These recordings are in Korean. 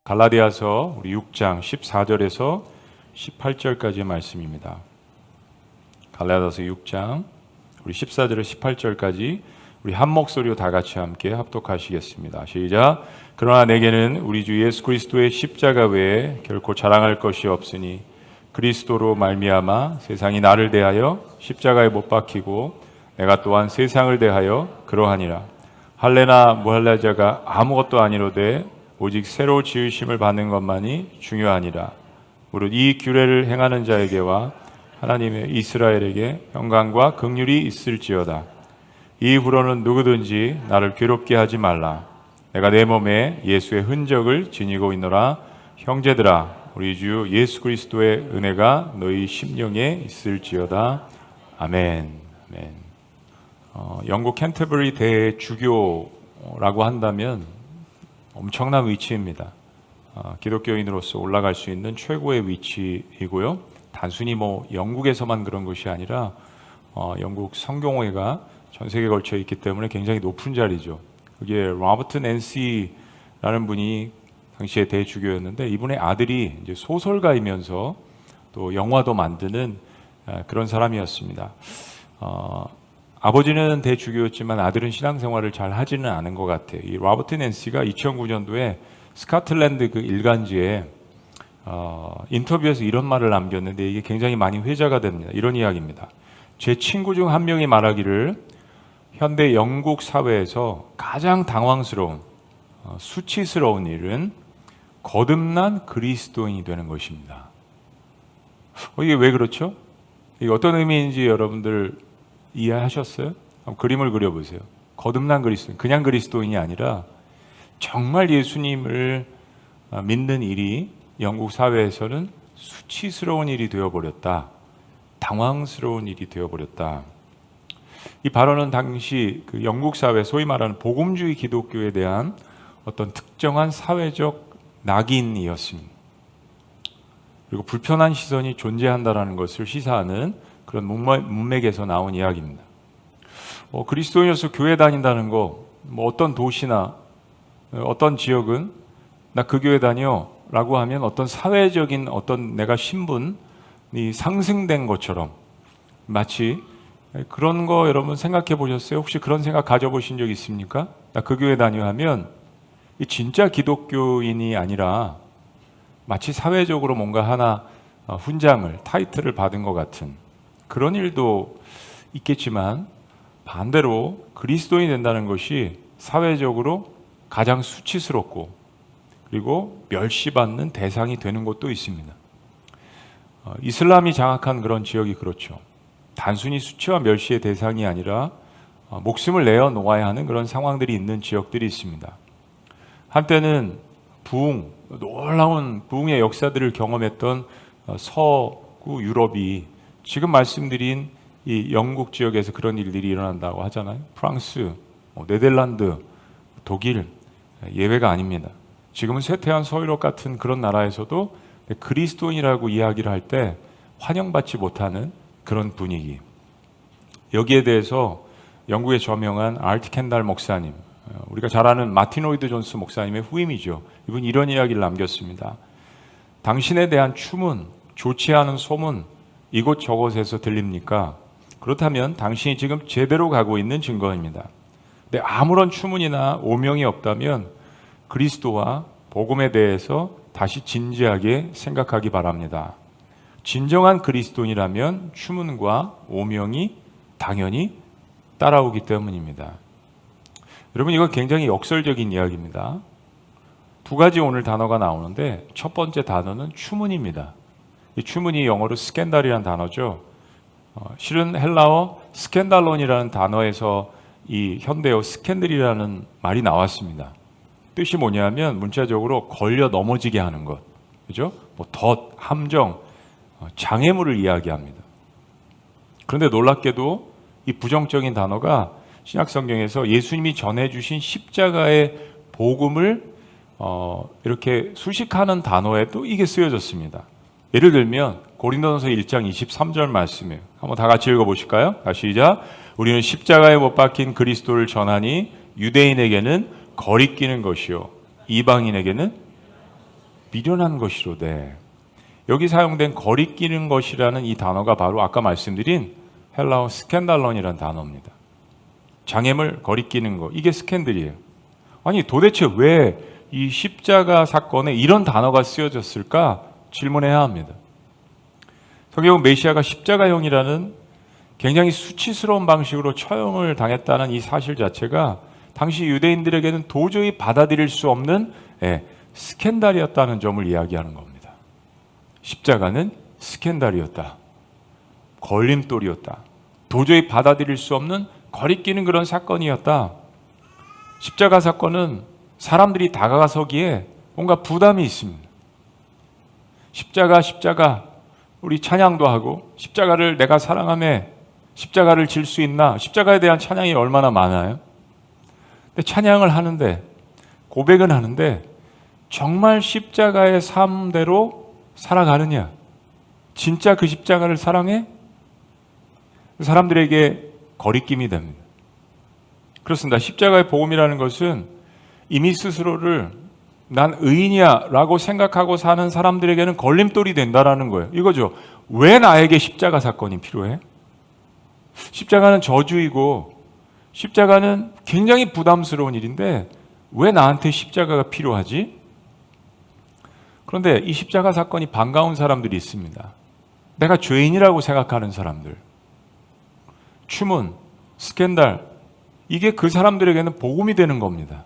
갈라디아서 우리 6장 14절에서 18절까지의 말씀입니다. 갈라디아서 6장 우리 14절에서 18절까지 우리 한 목소리로 다 같이 함께 합독하시겠습니다. 시작. 그러나 내게는 우리 주 예수 그리스도의 십자가 외에 결코 자랑할 것이 없으니 그리스도로 말미암아 세상이 나를 대하여 십자가에 못 박히고 내가 또한 세상을 대하여 그러하니라. 할례나 무할례자가 아무것도 아니로되 오직 새로 지으심을 받는 것만이 중요하니라. 무릇 이 규례를 행하는 자에게와 하나님의 이스라엘에게 평강과 긍휼이 있을지어다. 이후로는 누구든지 나를 괴롭게 하지 말라. 내가 내 몸에 예수의 흔적을 지니고 있노라. 형제들아, 우리 주 예수 그리스도의 은혜가 너희 심령에 있을지어다. 아멘. 아멘. 영국 캔터버리 대주교라고 한다면 엄청난 위치입니다. 기독교인으로서 올라갈 수 있는 최고의 위치이고요. 단순히 영국에서만 그런 것이 아니라 영국 성경회가 전 세계에 걸쳐 있기 때문에 굉장히 높은 자리죠. 그게 로버트 낸시라는 분이 당시에 대주교였는데, 이분의 아들이 이제 소설가이면서 또 영화도 만드는 그런 사람이었습니다. 아버지는 대주교였지만 아들은 신앙생활을 잘 하지는 않은 것 같아요. 이 로버트 낸시가 2009년도에 스코틀랜드 그 일간지에 인터뷰에서 이런 말을 남겼는데 이게 굉장히 많이 회자가 됩니다. 이런 이야기입니다. 제 친구 중 한 명이 말하기를 현대 영국 사회에서 가장 당황스러운 수치스러운 일은 거듭난 그리스도인이 되는 것입니다. 이게 왜 그렇죠? 이게 어떤 의미인지 여러분들 이해하셨어요? 한번 그림을 그려보세요. 거듭난 그리스도인, 그냥 그리스도인이 아니라 정말 예수님을 믿는 일이 영국 사회에서는 수치스러운 일이 되어버렸다. 당황스러운 일이 되어버렸다. 이 발언은 당시 그 영국 사회, 소위 말하는 복음주의 기독교에 대한 어떤 특정한 사회적 낙인이었습니다. 그리고 불편한 시선이 존재한다는 것을 시사하는 그런 문맥에서 나온 이야기입니다. 그리스도인으로서 교회 다닌다는 거, 어떤 도시나 어떤 지역은 나 그 교회 다녀 라고 하면 어떤 사회적인 어떤 내가 신분이 상승된 것처럼, 마치 그런 거 여러분 생각해 보셨어요? 혹시 그런 생각 가져보신 적 있습니까? 나 그 교회 다녀 하면 진짜 기독교인이 아니라 마치 사회적으로 뭔가 하나 훈장을, 타이틀을 받은 것 같은 그런 일도 있겠지만, 반대로 그리스도인이 된다는 것이 사회적으로 가장 수치스럽고 그리고 멸시받는 대상이 되는 곳도 있습니다. 이슬람이 장악한 그런 지역이 그렇죠. 단순히 수치와 멸시의 대상이 아니라 목숨을 내어 놓아야 하는 그런 상황들이 있는 지역들이 있습니다. 한때는 놀라운 부흥의 역사들을 경험했던 서구 유럽이 지금 말씀드린 이 영국 지역에서 그런 일들이 일어난다고 하잖아요. 프랑스, 네덜란드, 독일 예외가 아닙니다. 지금은 쇠퇴한 서유럽 같은 그런 나라에서도 그리스도인이라고 이야기를 할 때 환영받지 못하는 그런 분위기. 여기에 대해서 영국의 저명한 알트 켄달 목사님, 우리가 잘 아는 마틴 로이드 존스 목사님의 후임이죠. 이분이 이런 이야기를 남겼습니다. 당신에 대한 추문, 좋지 않은 소문 이곳저곳에서 들립니까? 그렇다면 당신이 지금 제대로 가고 있는 증거입니다. 근데 아무런 추문이나 오명이 없다면 그리스도와 복음에 대해서 다시 진지하게 생각하기 바랍니다. 진정한 그리스도인이라면 추문과 오명이 당연히 따라오기 때문입니다. 여러분, 이건 굉장히 역설적인 이야기입니다. 두 가지 오늘 단어가 나오는데 첫 번째 단어는 추문입니다. 이 추문이 영어로 스캔달이라는 단어죠. 실은 헬라어 스캔달론이라는 단어에서 이 현대어 스캔들이라는 말이 나왔습니다. 뜻이 뭐냐면 문자적으로 걸려 넘어지게 하는 것, 그죠? 덫, 함정, 장애물을 이야기합니다. 그런데 놀랍게도 이 부정적인 단어가 신약 성경에서 예수님이 전해주신 십자가의 복음을 이렇게 수식하는 단어에 또 이게 쓰여졌습니다. 예를 들면 고린도전서 1장 23절 말씀이에요. 한번 다 같이 읽어보실까요? 다시 시작. 우리는 십자가에 못 박힌 그리스도를 전하니 유대인에게는 거리끼는 것이요 이방인에게는 미련한 것이로되, 여기 사용된 거리끼는 것이라는 이 단어가 바로 아까 말씀드린 헬라어 스캔달론이라는 단어입니다. 장애물 거리끼는 거, 이게 스캔들이에요. 아니 도대체 왜 이 십자가 사건에 이런 단어가 쓰여졌을까 질문해야 합니다. 성경은 메시아가 십자가형이라는 굉장히 수치스러운 방식으로 처형을 당했다는 이 사실 자체가 당시 유대인들에게는 도저히 받아들일 수 없는 스캔들이었다는 점을 이야기하는 겁니다. 십자가는 스캔들이었다. 걸림돌이었다. 도저히 받아들일 수 없는 거리끼는 그런 사건이었다. 십자가 사건은 사람들이 다가서기에 뭔가 부담이 있습니다. 십자가 우리 찬양도 하고 십자가를 내가 사랑하며 십자가를 질 수 있나? 십자가에 대한 찬양이 얼마나 많아요? 근데 찬양을 하는데, 고백은 하는데 정말 십자가의 삶대로 살아가느냐? 진짜 그 십자가를 사랑해? 사람들에게 거리낌이 됩니다. 그렇습니다. 십자가의 복음이라는 것은 이미 스스로를 난 의인이야 라고 생각하고 사는 사람들에게는 걸림돌이 된다라는 거예요. 이거죠. 왜 나에게 십자가 사건이 필요해? 십자가는 저주이고 십자가는 굉장히 부담스러운 일인데 왜 나한테 십자가가 필요하지? 그런데 이 십자가 사건이 반가운 사람들이 있습니다. 내가 죄인이라고 생각하는 사람들. 추문, 스캔들, 이게 그 사람들에게는 복음이 되는 겁니다.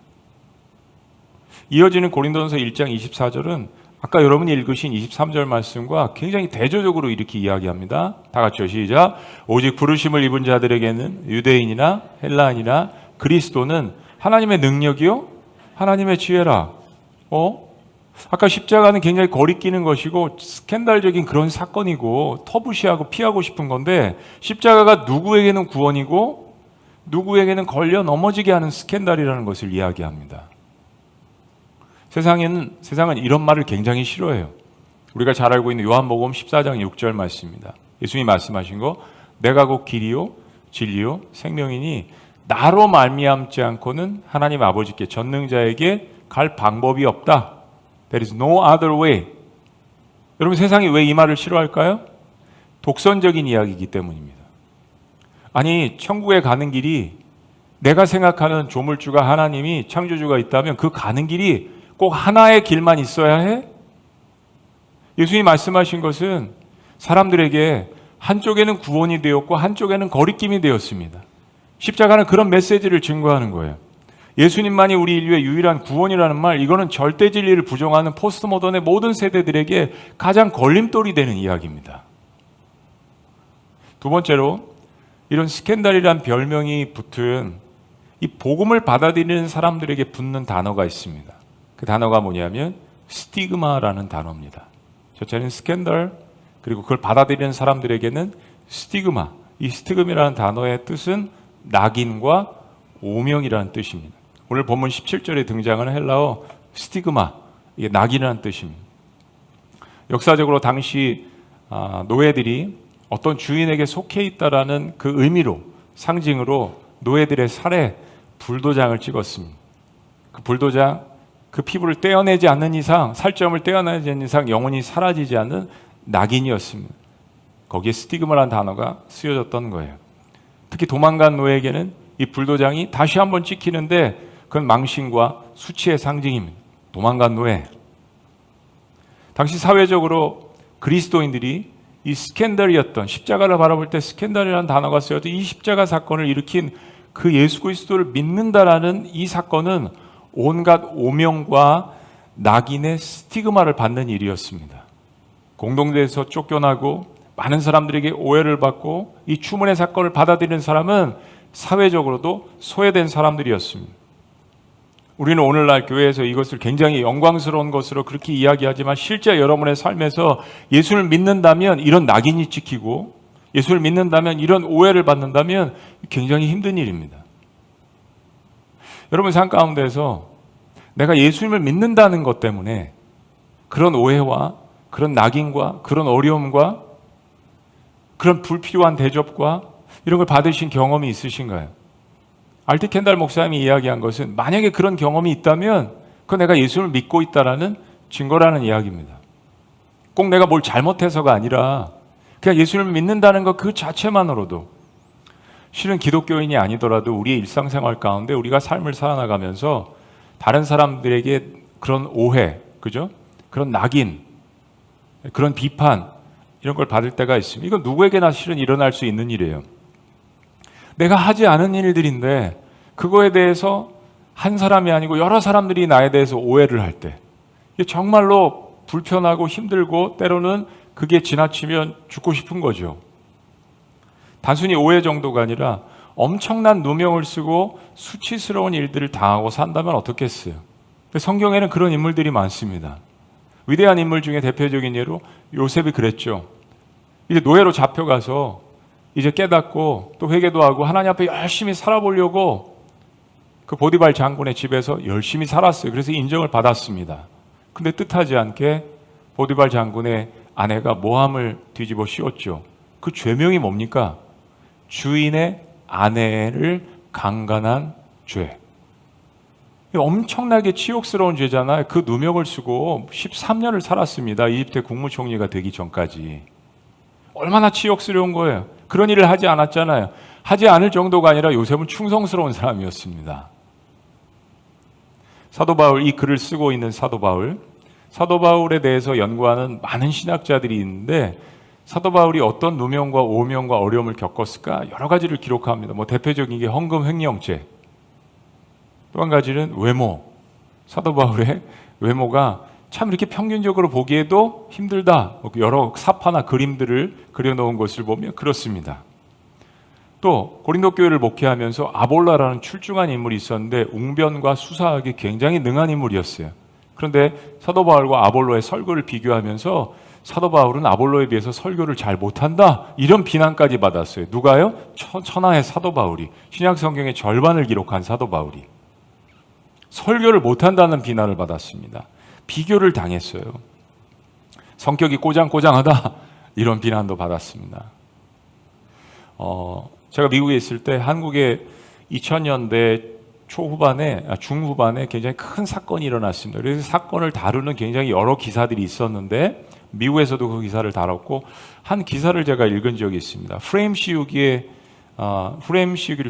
이어지는 고린도전서 1장 24절은 아까 여러분이 읽으신 23절 말씀과 굉장히 대조적으로 이렇게 이야기합니다. 다 같이요. 시작. 오직 부르심을 입은 자들에게는 유대인이나 헬라인이나 그리스도는 하나님의 능력이요 하나님의 지혜라. 아까 십자가는 굉장히 거리끼는 것이고 스캔들적인 그런 사건이고 터부시하고 피하고 싶은 건데, 십자가가 누구에게는 구원이고 누구에게는 걸려 넘어지게 하는 스캔들이라는 것을 이야기합니다. 세상은 이런 말을 굉장히 싫어해요. 우리가 잘 알고 있는 요한복음 14장 6절 말씀입니다. 예수님이 말씀하신 거, 내가 곧 길이요 진리요 생명이니 나로 말미암지 않고는 하나님 아버지께 전능자에게 갈 방법이 없다. There is no other way. 여러분, 세상이 왜 이 말을 싫어할까요? 독선적인 이야기이기 때문입니다. 아니, 천국에 가는 길이 내가 생각하는 조물주가 하나님이 창조주가 있다면 그 가는 길이 꼭 하나의 길만 있어야 해? 예수님이 말씀하신 것은 사람들에게 한쪽에는 구원이 되었고 한쪽에는 거리낌이 되었습니다. 십자가는 그런 메시지를 증거하는 거예요. 예수님만이 우리 인류의 유일한 구원이라는 말, 이거는 절대 진리를 부정하는 포스트 모던의 모든 세대들에게 가장 걸림돌이 되는 이야기입니다. 두 번째로, 이런 스캔들이란 별명이 붙은 이 복음을 받아들이는 사람들에게 붙는 단어가 있습니다. 그 단어가 뭐냐면 스티그마라는 단어입니다. 첫째는 스캔들, 그리고 그걸 받아들이는 사람들에게는 스티그마. 이 스티그마라는 단어의 뜻은 낙인과 오명이라는 뜻입니다. 오늘 본문 17절에 등장하는 헬라어 스티그마, 이게 낙인이라는 뜻입니다. 역사적으로 당시 노예들이 어떤 주인에게 속해 있다라는 그 의미로, 상징으로 노예들의 살에 불도장을 찍었습니다. 그 불도장, 그 피부를 떼어내지 않는 이상, 살점을 떼어내지 않는 이상 영원히 사라지지 않는 낙인이었습니다. 거기에 스티그마라는 단어가 쓰여졌던 거예요. 특히 도망간 노예에게는 이 불도장이 다시 한번 찍히는데 그건 망신과 수치의 상징입니다. 도망간 노예. 당시 사회적으로 그리스도인들이 이 스캔들이었던, 십자가를 바라볼 때 스캔들이라는 단어가 쓰여져 이 십자가 사건을 일으킨 그 예수 그리스도를 믿는다라는 이 사건은 온갖 오명과 낙인의 스티그마를 받는 일이었습니다. 공동체에서 쫓겨나고 많은 사람들에게 오해를 받고 이 추문의 사건을 받아들이는 사람은 사회적으로도 소외된 사람들이었습니다. 우리는 오늘날 교회에서 이것을 굉장히 영광스러운 것으로 그렇게 이야기하지만 실제 여러분의 삶에서 예수를 믿는다면 이런 낙인이 찍히고 예수를 믿는다면 이런 오해를 받는다면 굉장히 힘든 일입니다. 여러분 삶 가운데서 내가 예수님을 믿는다는 것 때문에 그런 오해와 그런 낙인과 그런 어려움과 그런 불필요한 대접과 이런 걸 받으신 경험이 있으신가요? 알티 켄달 목사님이 이야기한 것은 만약에 그런 경험이 있다면 그건 내가 예수를 믿고 있다라는 증거라는 이야기입니다. 꼭 내가 뭘 잘못해서가 아니라 그냥 예수를 믿는다는 것 그 자체만으로도, 실은 기독교인이 아니더라도 우리의 일상생활 가운데 우리가 삶을 살아나가면서 다른 사람들에게 그런 오해, 그죠? 그런 낙인, 그런 비판, 이런 걸 받을 때가 있습니다. 이건 누구에게나 실은 일어날 수 있는 일이에요. 내가 하지 않은 일들인데 그거에 대해서 한 사람이 아니고 여러 사람들이 나에 대해서 오해를 할 때, 이게 정말로 불편하고 힘들고 때로는 그게 지나치면 죽고 싶은 거죠. 단순히 오해 정도가 아니라 엄청난 누명을 쓰고 수치스러운 일들을 당하고 산다면 어떻겠어요? 성경에는 그런 인물들이 많습니다. 위대한 인물 중에 대표적인 예로 요셉이 그랬죠. 이제 노예로 잡혀가서 이제 깨닫고 또 회개도 하고 하나님 앞에 열심히 살아보려고 그 보디발 장군의 집에서 열심히 살았어요. 그래서 인정을 받았습니다. 근데 뜻하지 않게 보디발 장군의 아내가 모함을 뒤집어 씌웠죠. 그 죄명이 뭡니까? 주인의 아내를 강간한 죄. 엄청나게 치욕스러운 죄잖아요. 그 누명을 쓰고 13년을 살았습니다. 이집트 국무총리가 되기 전까지. 얼마나 치욕스러운 거예요. 그런 일을 하지 않았잖아요. 하지 않을 정도가 아니라 요셉은 충성스러운 사람이었습니다. 사도 바울, 이 글을 쓰고 있는 사도 바울에 대해서 연구하는 많은 신학자들이 있는데, 사도 바울이 어떤 누명과 오명과 어려움을 겪었을까 여러 가지를 기록합니다. 대표적인 게 헌금 횡령죄, 또 한 가지는 외모. 사도 바울의 외모가 참 이렇게 평균적으로 보기에도 힘들다. 여러 사파나 그림들을 그려놓은 것을 보면 그렇습니다. 또 고린도 교회를 목회하면서 아볼라라는 출중한 인물이 있었는데 웅변과 수사하기 굉장히 능한 인물이었어요. 그런데 사도 바울과 아볼로의 설교를 비교하면서 사도 바울은 아볼로에 비해서 설교를 잘 못한다, 이런 비난까지 받았어요. 누가요? 천하의 사도 바울이, 신약 성경의 절반을 기록한 사도 바울이 설교를 못한다는 비난을 받았습니다. 비교를 당했어요. 성격이 꼬장꼬장하다, 이런 비난도 받았습니다. 제가 미국에 있을 때 한국에 2000년대 중후반에 굉장히 큰 사건이 일어났습니다. 그래서 사건을 다루는 굉장히 여러 기사들이 있었는데 미국에서도 그 기사를 다뤘고, 한 기사를 제가 읽은 적이 있습니다. 프레임 씌우기를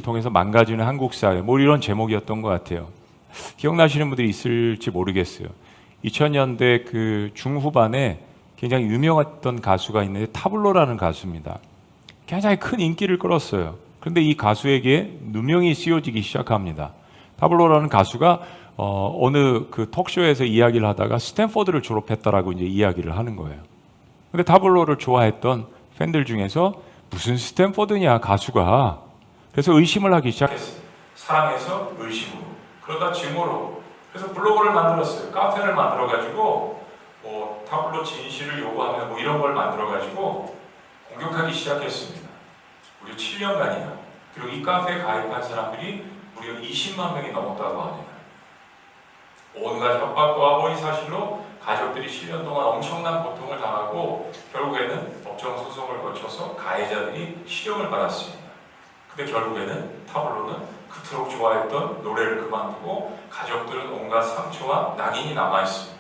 통해서 망가지는 한국 사회, 이런 제목이었던 것 같아요. 기억나시는 분들이 있을지 모르겠어요. 2000년대 그 중후반에 굉장히 유명했던 가수가 있는데 타블로라는 가수입니다. 굉장히 큰 인기를 끌었어요. 그런데 이 가수에게 누명이 씌워지기 시작합니다. 타블로라는 가수가 어느 그 톡쇼에서 이야기를 하다가 스탠퍼드를 졸업했다라고 이제 이야기를 하는 거예요. 근데 타블로를 좋아했던 팬들 중에서 무슨 스탠퍼드냐 가수가, 그래서 의심을 하기 시작했어요. 사랑해서 의심으로, 그러다 증오로. 그래서 블로그를 만들었어요. 카페를 만들어가지고 타블로 진실을 요구하면 이런 걸 만들어가지고 공격하기 시작했습니다. 무려 7년간이나. 그리고 이 카페에 가입한 사람들이 무려 20만 명이 넘었다고 합니다. 온갖 협박과 허위 사실로 가족들이 7년 동안 엄청난 고통을 당하고 결국에는 법정 소송을 거쳐서 가해자들이 실형을 받았습니다. 근데 결국에는 타블로는 그토록 좋아했던 노래를 그만두고 가족들은 온갖 상처와 낙인이 남아있습니다.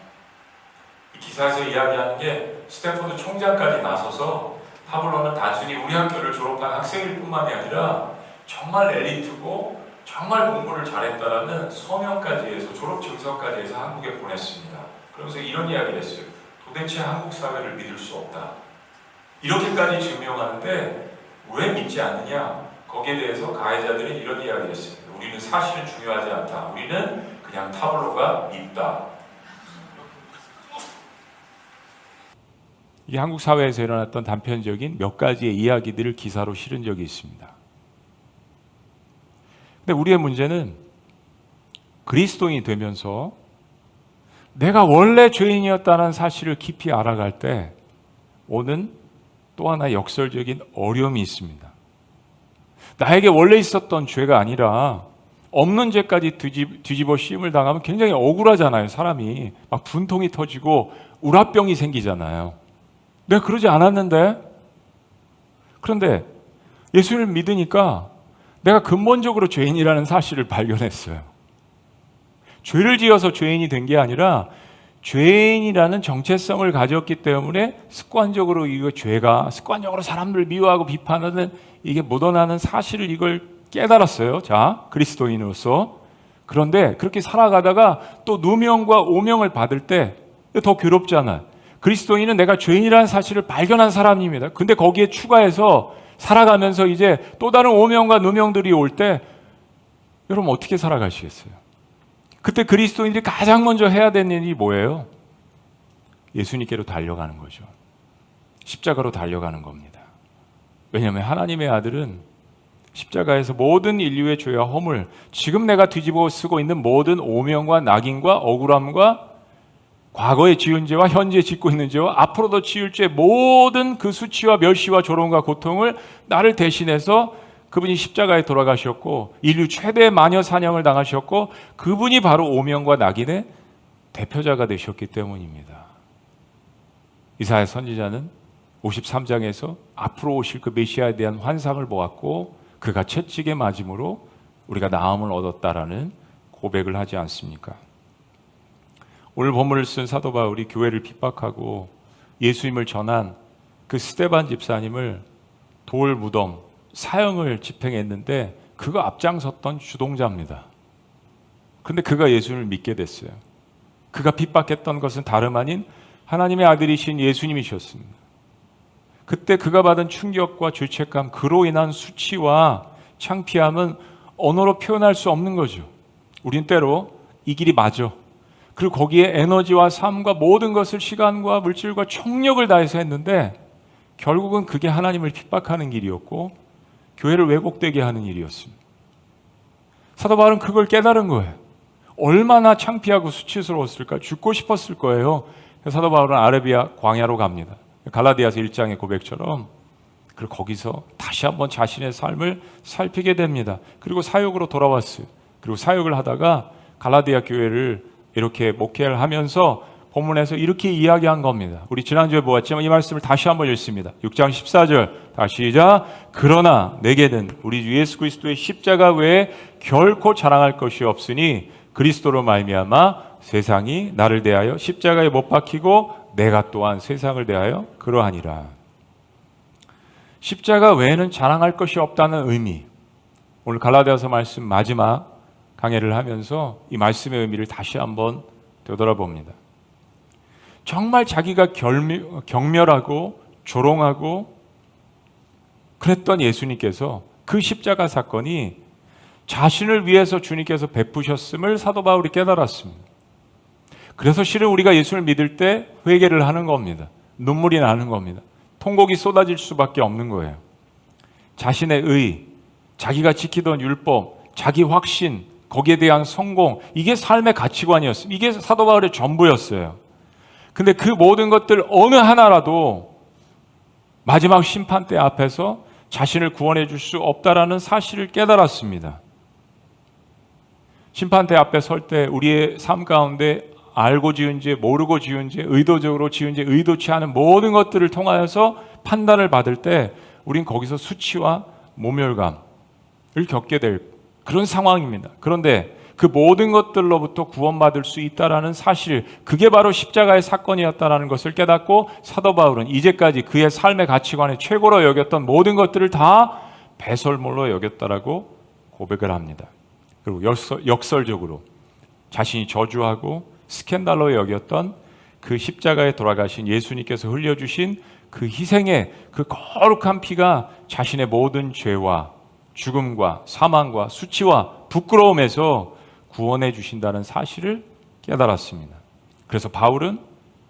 이 기사에서 이야기하는 게 스탠퍼드 총장까지 나서서 타블로는 단순히 우리 학교를 졸업한 학생일 뿐만이 아니라 정말 엘리트고 정말 공부를 잘했다라는 서명까지 해서, 졸업 증서까지 해서 한국에 보냈습니다. 그러면서 이런 이야기를 했어요. 도대체 한국 사회를 믿을 수 없다. 이렇게까지 증명하는데 왜 믿지 않느냐? 거기에 대해서 가해자들은 이런 이야기를 했습니다. 우리는 사실은 중요하지 않다. 우리는 그냥 타블로가 밉다. 이게 한국 사회에서 일어났던 단편적인 몇 가지의 이야기들을 기사로 실은 적이 있습니다. 근데 우리의 문제는 그리스도인이 되면서 내가 원래 죄인이었다는 사실을 깊이 알아갈 때 오는 또 하나의 역설적인 어려움이 있습니다. 나에게 원래 있었던 죄가 아니라 없는 죄까지 뒤집어 씌움을 당하면 굉장히 억울하잖아요. 사람이 막 분통이 터지고 우라병이 생기잖아요. 내가 그러지 않았는데. 그런데 예수를 믿으니까 내가 근본적으로 죄인이라는 사실을 발견했어요. 죄를 지어서 죄인이 된 게 아니라 죄인이라는 정체성을 가졌기 때문에 습관적으로 이거 죄가 습관적으로 사람들을 미워하고 비판하는 이게 묻어나는 사실을 이걸 깨달았어요. 자, 그리스도인으로서. 그런데 그렇게 살아가다가 또 누명과 오명을 받을 때 더 괴롭잖아요. 그리스도인은 내가 죄인이라는 사실을 발견한 사람입니다. 근데 거기에 추가해서 살아가면서 이제 또 다른 오명과 누명들이 올 때 여러분 어떻게 살아가시겠어요? 그때 그리스도인들이 가장 먼저 해야 되는 일이 뭐예요? 예수님께로 달려가는 거죠. 십자가로 달려가는 겁니다. 왜냐하면 하나님의 아들은 십자가에서 모든 인류의 죄와 허물, 지금 내가 뒤집어 쓰고 있는 모든 오명과 낙인과 억울함과 과거에 지은 죄와 현재 짓고 있는 죄와 앞으로도 지을 죄 모든 그 수치와 멸시와 조롱과 고통을 나를 대신해서 그분이 십자가에 돌아가셨고 인류 최대 마녀 사냥을 당하셨고 그분이 바로 오명과 낙인의 대표자가 되셨기 때문입니다. 이사야 선지자는 53장에서 앞으로 오실 그 메시아에 대한 환상을 보았고 그가 채찍에 맞음으로 우리가 나음을 얻었다라는 고백을 하지 않습니까? 오늘 본문을 쓴 사도 바울이 교회를 핍박하고 예수님을 전한 그 스데반 집사님을 돌 무덤 사형을 집행했는데 그가 앞장섰던 주동자입니다. 그런데 그가 예수님을 믿게 됐어요. 그가 핍박했던 것은 다름 아닌 하나님의 아들이신 예수님이셨습니다. 그때 그가 받은 충격과 죄책감, 그로 인한 수치와 창피함은 언어로 표현할 수 없는 거죠. 우린 때로 이 길이 맞아. 그리고 거기에 에너지와 삶과 모든 것을 시간과 물질과 총력을 다해서 했는데 결국은 그게 하나님을 핍박하는 길이었고 교회를 왜곡되게 하는 일이었습니다. 사도 바울은 그걸 깨달은 거예요. 얼마나 창피하고 수치스러웠을까? 죽고 싶었을 거예요. 사도 바울은 아라비아 광야로 갑니다. 갈라디아서 1장의 고백처럼. 그리고 거기서 다시 한번 자신의 삶을 살피게 됩니다. 그리고 사역으로 돌아왔어요. 그리고 사역을 하다가 갈라디아 교회를 이렇게 목회를 하면서 본문에서 이렇게 이야기한 겁니다. 우리 지난주에 보았지만 이 말씀을 다시 한번 읽습니다. 6장 14절 다시 시작. 그러나 내게는 우리 주 예수 그리스도의 십자가 외에 결코 자랑할 것이 없으니 그리스도로 말미암아 세상이 나를 대하여 십자가에 못 박히고 내가 또한 세상을 대하여 그러하니라. 십자가 외에는 자랑할 것이 없다는 의미. 오늘 갈라디아서 말씀 마지막 강해를 하면서 이 말씀의 의미를 다시 한번 되돌아봅니다. 정말 자기가 경멸하고 조롱하고 그랬던 예수님께서 그 십자가 사건이 자신을 위해서 주님께서 베푸셨음을 사도 바울이 깨달았습니다. 그래서 실은 우리가 예수를 믿을 때 회개를 하는 겁니다. 눈물이 나는 겁니다. 통곡이 쏟아질 수밖에 없는 거예요. 자신의 의, 자기가 지키던 율법, 자기 확신, 거기에 대한 성공, 이게 삶의 가치관이었어요. 이게 사도 바울의 전부였어요. 근데 그 모든 것들 어느 하나라도 마지막 심판대 앞에서 자신을 구원해 줄 수 없다라는 사실을 깨달았습니다. 심판대 앞에 설 때 우리의 삶 가운데 알고 지은 죄, 모르고 지은 죄, 의도적으로 지은 죄, 의도치 않은 모든 것들을 통하여서 판단을 받을 때 우린 거기서 수치와 모멸감을 겪게 될 그런 상황입니다. 그런데 그 모든 것들로부터 구원받을 수 있다라는 사실, 그게 바로 십자가의 사건이었다라는 것을 깨닫고 사도 바울은 이제까지 그의 삶의 가치관에 최고로 여겼던 모든 것들을 다 배설물로 여겼다라고 고백을 합니다. 그리고 역설적으로 자신이 저주하고 스캔들로 여겼던 그 십자가에 돌아가신 예수님께서 흘려주신 그 희생의 그 거룩한 피가 자신의 모든 죄와 죽음과 사망과 수치와 부끄러움에서 구원해 주신다는 사실을 깨달았습니다. 그래서 바울은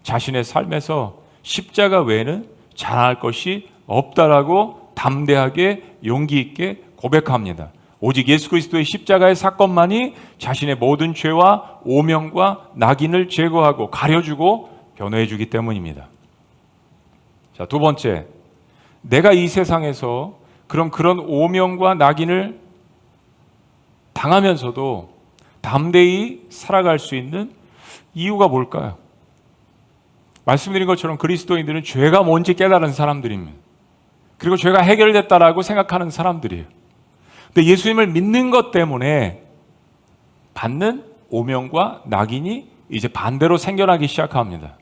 자신의 삶에서 십자가 외에는 자랑할 것이 없다라고 담대하게 용기 있게 고백합니다. 오직 예수 그리스도의 십자가의 사건만이 자신의 모든 죄와 오명과 낙인을 제거하고 가려주고 변호해 주기 때문입니다. 자, 두 번째, 내가 이 세상에서 그런 오명과 낙인을 당하면서도 담대히 살아갈 수 있는 이유가 뭘까요? 말씀드린 것처럼 그리스도인들은 죄가 뭔지 깨달은 사람들입니다. 그리고 죄가 해결됐다라고 생각하는 사람들이에요. 근데 예수님을 믿는 것 때문에 받는 오명과 낙인이 이제 반대로 생겨나기 시작합니다.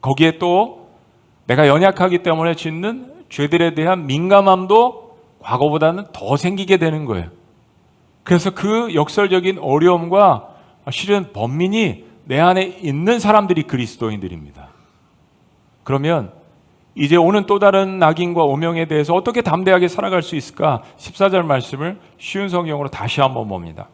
거기에 또 내가 연약하기 때문에 짓는 죄들에 대한 민감함도 과거보다는 더 생기게 되는 거예요. 그래서 그 역설적인 어려움과 실은 번민이 내 안에 있는 사람들이 그리스도인들입니다. 그러면 이제 오는 또 다른 낙인과 오명에 대해서 어떻게 담대하게 살아갈 수 있을까? 14절 말씀을 쉬운 성경으로 다시 한번 봅니다.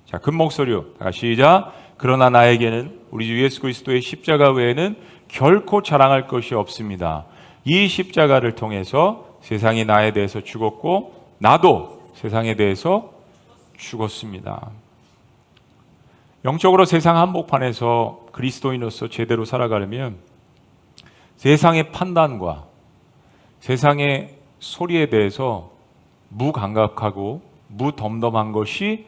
자, 큰 목소리로 시작. 그러나 나에게는 우리 주 예수 그리스도의 십자가 외에는 결코 자랑할 것이 없습니다. 이 십자가를 통해서 세상이 나에 대해서 죽었고 나도 세상에 대해서 죽었습니다. 영적으로 세상 한복판에서 그리스도인으로서 제대로 살아가려면 세상의 판단과 세상의 소리에 대해서 무감각하고 무덤덤한 것이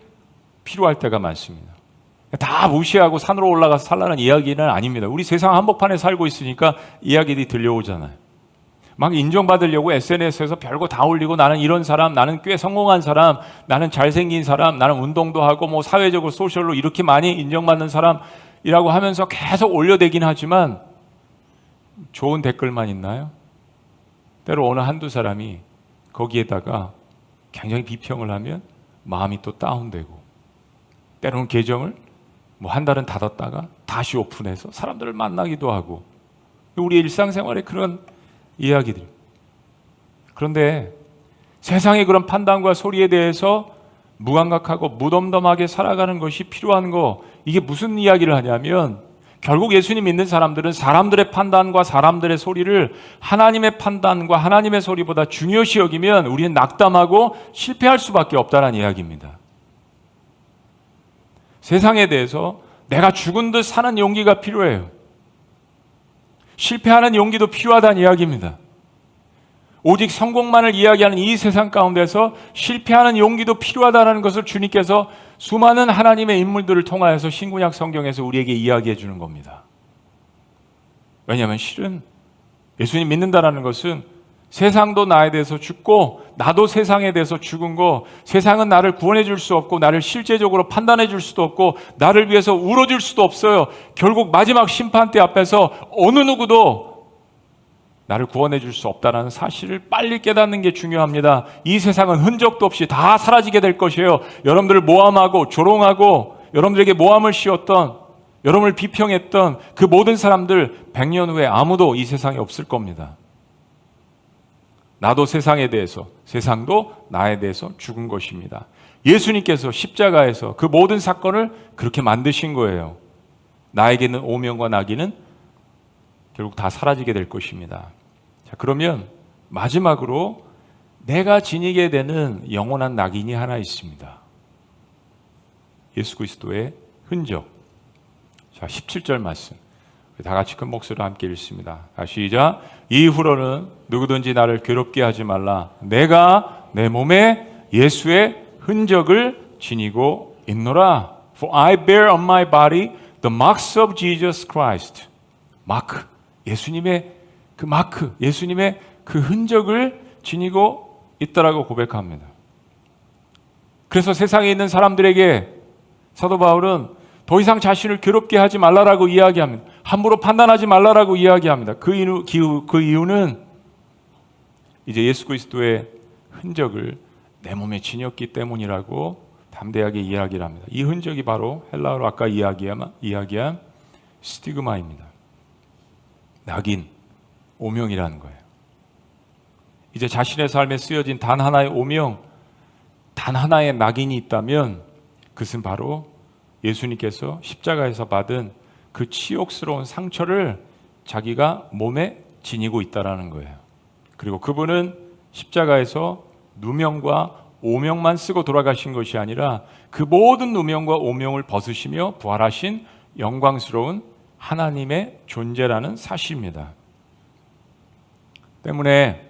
필요할 때가 많습니다. 다 무시하고 산으로 올라가서 살라는 이야기는 아닙니다. 우리 세상 한복판에 살고 있으니까 이야기들이 들려오잖아요. 막 인정받으려고 SNS에서 별거 다 올리고 나는 이런 사람, 나는 꽤 성공한 사람, 나는 잘생긴 사람, 나는 운동도 하고 뭐 사회적으로 소셜로 이렇게 많이 인정받는 사람이라고 하면서 계속 올려대긴 하지만 좋은 댓글만 있나요? 때로 어느 한두 사람이 거기에다가 굉장히 비평을 하면 마음이 또 다운되고 때로는 계정을 뭐 한 달은 닫았다가 다시 오픈해서 사람들을 만나기도 하고 우리 일상생활에 그런 이야기들. 그런데 세상의 그런 판단과 소리에 대해서 무감각하고 무덤덤하게 살아가는 것이 필요한 거, 이게 무슨 이야기를 하냐면 결국 예수님 믿는 사람들은 사람들의 판단과 사람들의 소리를 하나님의 판단과 하나님의 소리보다 중요시 여기면 우리는 낙담하고 실패할 수밖에 없다는 이야기입니다. 세상에 대해서 내가 죽은 듯 사는 용기가 필요해요. 실패하는 용기도 필요하다는 이야기입니다. 오직 성공만을 이야기하는 이 세상 가운데서 실패하는 용기도 필요하다는 것을 주님께서 수많은 하나님의 인물들을 통하여서 신구약 성경에서 우리에게 이야기해 주는 겁니다. 왜냐하면 실은 예수님 믿는다라는 것은 세상도 나에 대해서 죽고 나도 세상에 대해서 죽은 거, 세상은 나를 구원해 줄 수 없고 나를 실제적으로 판단해 줄 수도 없고 나를 위해서 울어줄 수도 없어요. 결국 마지막 심판대 앞에서 어느 누구도 나를 구원해 줄 수 없다는 사실을 빨리 깨닫는 게 중요합니다. 이 세상은 흔적도 없이 다 사라지게 될 것이에요. 여러분들을 모함하고 조롱하고 여러분들에게 모함을 씌웠던, 여러분을 비평했던 그 모든 사람들 100년 후에 아무도 이 세상에 없을 겁니다. 나도 세상에 대해서, 세상도 나에 대해서 죽은 것입니다. 예수님께서 십자가에서 그 모든 사건을 그렇게 만드신 거예요. 나에게는 오명과 낙인은 결국 다 사라지게 될 것입니다. 자, 그러면 마지막으로 내가 지니게 되는 영원한 낙인이 하나 있습니다. 예수 그리스도의 흔적. 자, 17절 말씀. 다 같이 큰 목소리로 함께 읽습니다. 시작. 이후로는 누구든지 나를 괴롭게 하지 말라. 내가 내 몸에 예수의 흔적을 지니고 있노라. For I bear on my body the marks of Jesus Christ. 마크, 예수님의 그 마크, 예수님의 그 흔적을 지니고 있다라고 고백합니다. 그래서 세상에 있는 사람들에게 사도 바울은 더 이상 자신을 괴롭게 하지 말라라고 이야기합니다. 함부로 판단하지 말라라고 이야기합니다. 그 이유는 이제 예수 그리스도의 흔적을 내 몸에 지녔기 때문이라고 담대하게 이야기를 합니다. 이 흔적이 바로 헬라어로 아까 이야기한 스티그마입니다. 낙인, 오명이라는 거예요. 이제 자신의 삶에 쓰여진 단 하나의 오명, 단 하나의 낙인이 있다면 그것은 바로 예수님께서 십자가에서 받은 그 치욕스러운 상처를 자기가 몸에 지니고 있다라는 거예요. 그리고 그분은 십자가에서 누명과 오명만 쓰고 돌아가신 것이 아니라 그 모든 누명과 오명을 벗으시며 부활하신 영광스러운 하나님의 존재라는 사실입니다. 때문에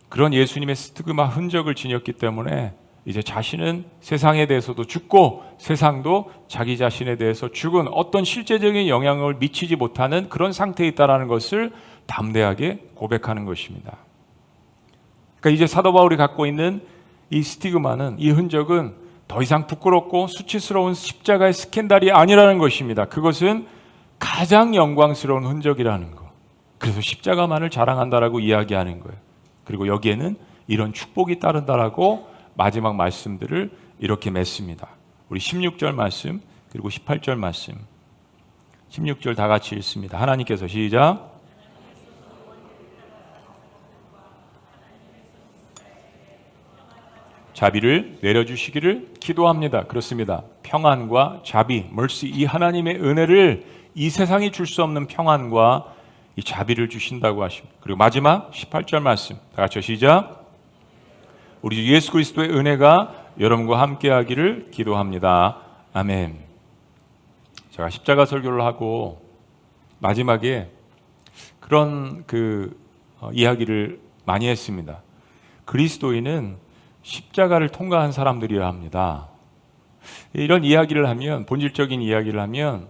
그런 예수님의 스티그마 흔적을 지녔기 때문에 이제 자신은 세상에 대해서도 죽고 세상도 자기 자신에 대해서 죽은 어떤 실제적인 영향을 미치지 못하는 그런 상태에 있다는 것을 담대하게 고백하는 것입니다. 그러니까 이제 사도 바울이 갖고 있는 이 스티그마는, 이 흔적은 더 이상 부끄럽고 수치스러운 십자가의 스캔들이 아니라는 것입니다. 그것은 가장 영광스러운 흔적이라는 것. 그래서 십자가만을 자랑한다라고 이야기하는 거예요. 그리고 여기에는 이런 축복이 따른다라고 마지막 말씀들을 이렇게 맺습니다. 우리 16절 말씀 그리고 18절 말씀. 16절 다 같이 읽습니다. 하나님께서 시작. 자비를 내려주시기를 기도합니다. 그렇습니다. 평안과 자비, mercy, 이 하나님의 은혜를 이 세상이 줄 수 없는 평안과 이 자비를 주신다고 하십니다. 그리고 마지막 18절 말씀 다 같이 시작. 우리 주 예수 그리스도의 은혜가 여러분과 함께하기를 기도합니다. 아멘. 제가 십자가 설교를 하고 마지막에 그런 이야기를 많이 했습니다. 그리스도인은 십자가를 통과한 사람들이어야 합니다. 이런 이야기를 하면, 본질적인 이야기를 하면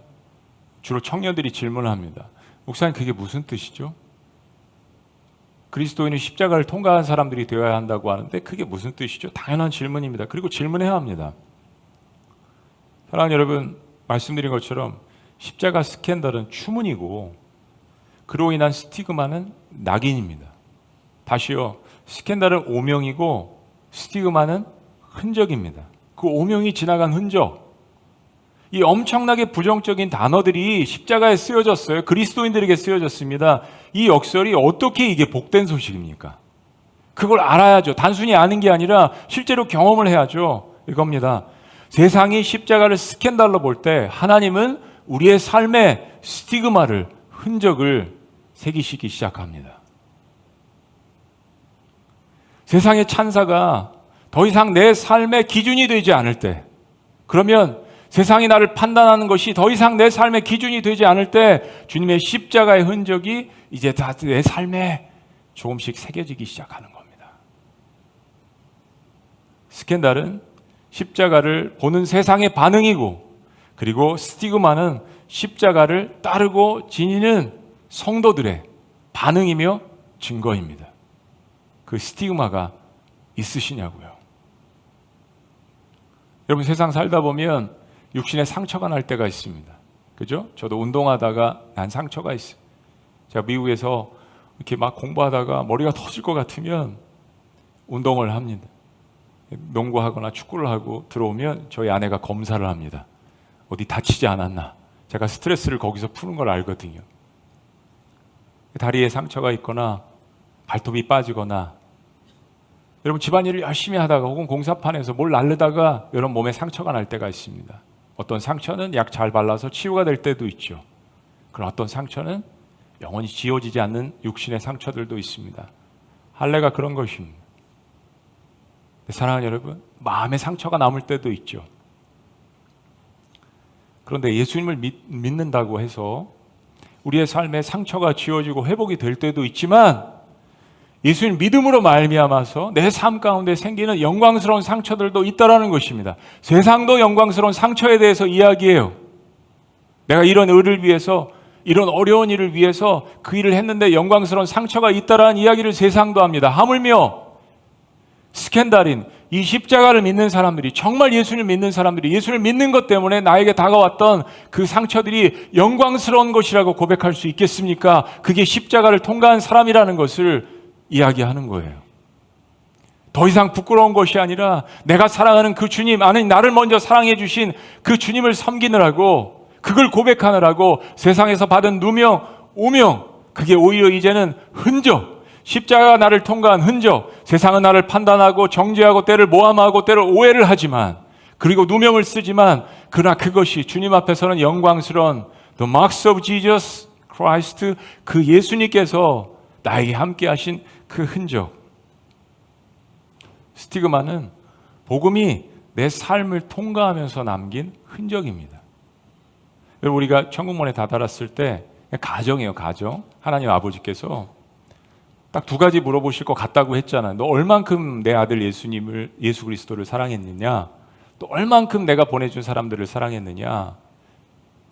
주로 청년들이 질문을 합니다. 목사님, 그게 무슨 뜻이죠? 그리스도인은 십자가를 통과한 사람들이 되어야 한다고 하는데 그게 무슨 뜻이죠? 당연한 질문입니다. 그리고 질문해야 합니다. 사랑하는 여러분, 말씀드린 것처럼 십자가 스캔들은 추문이고 그로 인한 스티그마는 낙인입니다. 다시요, 스캔들은 오명이고 스티그마는 흔적입니다. 그 오명이 지나간 흔적, 이 엄청나게 부정적인 단어들이 십자가에 쓰여졌어요. 그리스도인들에게 쓰여졌습니다. 이 역설이 어떻게 이게 복된 소식입니까? 그걸 알아야죠. 단순히 아는 게 아니라 실제로 경험을 해야죠. 이겁니다. 세상이 십자가를 스캔들로 볼 때 하나님은 우리의 삶의 스티그마를, 흔적을 새기시기 시작합니다. 세상의 찬사가 더 이상 내 삶의 기준이 되지 않을 때, 그러면 세상이 나를 판단하는 것이 더 이상 내 삶의 기준이 되지 않을 때 주님의 십자가의 흔적이 이제 다 내 삶에 조금씩 새겨지기 시작하는 겁니다. 스캔들은 십자가를 보는 세상의 반응이고, 그리고 스티그마는 십자가를 따르고 지니는 성도들의 반응이며 증거입니다. 그 스티그마가 있으시냐고요. 여러분, 세상 살다 보면 육신에 상처가 날 때가 있습니다. 그죠? 저도 운동하다가 난 상처가 있어요. 제가 미국에서 이렇게 막 공부하다가 머리가 터질 것 같으면 운동을 합니다. 농구하거나 축구를 하고 들어오면 저희 아내가 검사를 합니다. 어디 다치지 않았나. 제가 스트레스를 거기서 푸는 걸 알거든요. 다리에 상처가 있거나 발톱이 빠지거나, 여러분 집안일을 열심히 하다가 혹은 공사판에서 뭘 나르다가 여러분 몸에 상처가 날 때가 있습니다. 어떤 상처는 약 잘 발라서 치유가 될 때도 있죠. 그런 어떤 상처는 영원히 지워지지 않는 육신의 상처들도 있습니다. 할례가 그런 것입니다. 사랑하는 여러분, 마음의 상처가 남을 때도 있죠. 그런데 예수님을 믿는다고 해서 우리의 삶에 상처가 지워지고 회복이 될 때도 있지만, 예수님 믿음으로 말미암아서 내 삶 가운데 생기는 영광스러운 상처들도 있다라는 것입니다. 세상도 영광스러운 상처에 대해서 이야기해요. 내가 이런 의를 위해서, 이런 어려운 일을 위해서 그 일을 했는데 영광스러운 상처가 있다라는 이야기를 세상도 합니다. 하물며 스캔들인 이 십자가를 믿는 사람들이, 정말 예수를 믿는 사람들이 예수를 믿는 것 때문에 나에게 다가왔던 그 상처들이 영광스러운 것이라고 고백할 수 있겠습니까? 그게 십자가를 통과한 사람이라는 것을 이야기하는 거예요. 더 이상 부끄러운 것이 아니라 내가 사랑하는 그 주님, 아니 나를 먼저 사랑해 주신 그 주님을 섬기느라고, 그걸 고백하느라고 세상에서 받은 누명, 오명, 그게 오히려 이제는 흔적, 십자가가 나를 통과한 흔적. 세상은 나를 판단하고 정죄하고 때를 모함하고 때를 오해를 하지만, 그리고 누명을 쓰지만, 그러나 그것이 주님 앞에서는 영광스러운 The marks of Jesus Christ, 그 예수님께서 나에게 함께 하신 그 흔적. 스티그마는 복음이 내 삶을 통과하면서 남긴 흔적입니다. 여러분, 우리가 천국문에 다다랐을 때 가정이에요. 가정. 하나님 아버지께서 딱 두 가지 물어보실 것 같다고 했잖아요. 너 얼만큼 내 아들 예수님을, 예수 그리스도를 사랑했느냐, 또 얼만큼 내가 보내준 사람들을 사랑했느냐.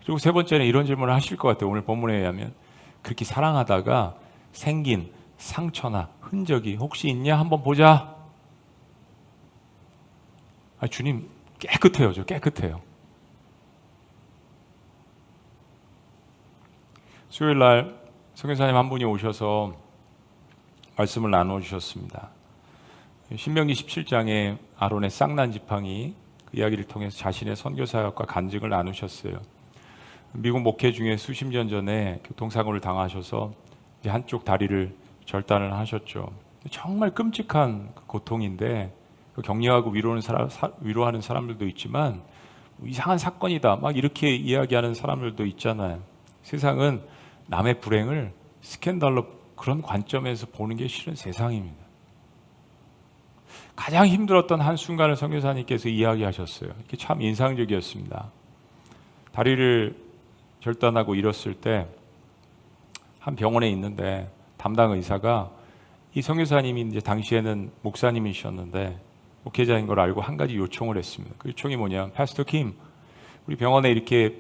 그리고 세 번째는 이런 질문을 하실 것 같아요. 오늘 본문에 의하면 그렇게 사랑하다가 생긴 상처나 흔적이 혹시 있냐 한번 보자. 주님, 깨끗해요. 깨끗해요. 수요일 날 선교사님 한 분이 오셔서 말씀을 나눠주셨습니다. 신명기 17장에 아론의 쌍난 지팡이 그 이야기를 통해서 자신의 선교사역과 간증을 나누셨어요. 미국 목회 중에 수십 년 전에 교통사고를 당하셔서 이제 한쪽 다리를 절단을 하셨죠. 정말 끔찍한 고통인데 격려하고 위로하는 사람들도 있지만 이상한 사건이다 막 이렇게 이야기하는 사람들도 있잖아요. 세상은 남의 불행을 스캔들로 그런 관점에서 보는 게 실은 세상입니다. 가장 힘들었던 한순간을 선교사님께서 이야기하셨어요. 이게 참 인상적이었습니다. 다리를 절단하고 일었을 때 한 병원에 있는데 담당 의사가 이 선교사님이 이제 당시에는 목사님이셨는데 목회자인 걸 알고 한 가지 요청을 했습니다. 그 요청이 뭐냐? 파스터 킴, 우리 병원에 이렇게